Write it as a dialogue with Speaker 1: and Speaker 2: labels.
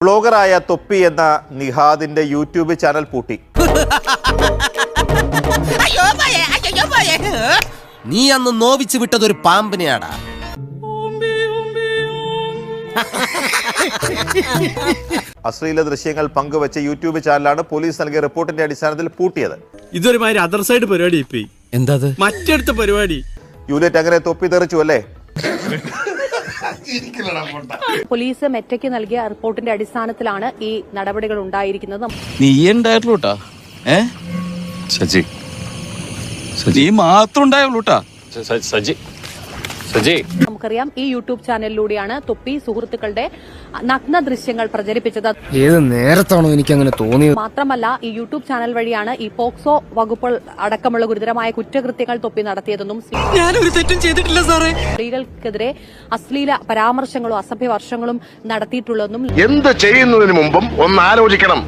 Speaker 1: ബ്ലോഗറായ തൊപ്പി എന്ന നിഹാദിന്റെ YouTube channel പൂട്ടി.
Speaker 2: നീ അന്ന് നോവിച്ച് വിട്ടതൊരു പാമ്പിനെയാടാ.
Speaker 1: അശ്ലീല ദൃശ്യങ്ങൾ പങ്കുവച്ച യൂട്യൂബ് ചാനലാണ് പോലീസ് നൽകിയ റിപ്പോർട്ടിന്റെ അടിസ്ഥാനത്തിൽ പൂട്ടിയത്.
Speaker 3: ഇതൊരു മാതിരി അതർ സൈഡ് പരിപാടി.
Speaker 2: എന്താ
Speaker 3: മറ്റടുത്ത പരിപാടി
Speaker 1: യൂലേറ്റ് അങ്ങനെ തൊപ്പി തെറിച്ചു അല്ലേ?
Speaker 4: പോലീസ് മെറ്റയ്ക്ക് നൽകിയ റിപ്പോർട്ടിന്റെ അടിസ്ഥാനത്തിലാണ് ഈ നടപടികൾ ഉണ്ടായിരിക്കുന്നത്.
Speaker 5: നീ ഉണ്ടായിട്ടുള്ളൂട്ടാ. സജി സജി മാത്രം ഉണ്ടായുള്ളൂട്ടാ.
Speaker 4: നമുക്കറിയാം, ഈ യൂട്യൂബ് ചാനലിലൂടെയാണ് തൊപ്പി സുഹൃത്തുക്കളുടെ നഗ്ന ദൃശ്യങ്ങൾ പ്രചരിപ്പിച്ചത്.
Speaker 6: ഏത് നേരത്താണോ എനിക്ക് അങ്ങനെ തോന്നിയത്?
Speaker 4: മാത്രമല്ല, ഈ യൂട്യൂബ് ചാനൽ വഴിയാണ് ഈ പോക്സോ വകുപ്പുകൾ അടക്കമുള്ള ഗുരുതരമായ കുറ്റകൃത്യങ്ങൾ തൊപ്പി നടത്തിയതെന്നും
Speaker 3: ഞാനൊരു തെറ്റും ചെയ്തിട്ടില്ല സാറേ.
Speaker 4: സ്ത്രീകൾക്കെതിരെ അശ്ലീല പരാമർശങ്ങളും അസഭ്യ വർഷങ്ങളും നടത്തിയിട്ടുള്ളതെന്നും
Speaker 7: എന്ത് ചെയ്യുന്നതിന് മുമ്പും ഒന്ന് ആലോചിക്കണം.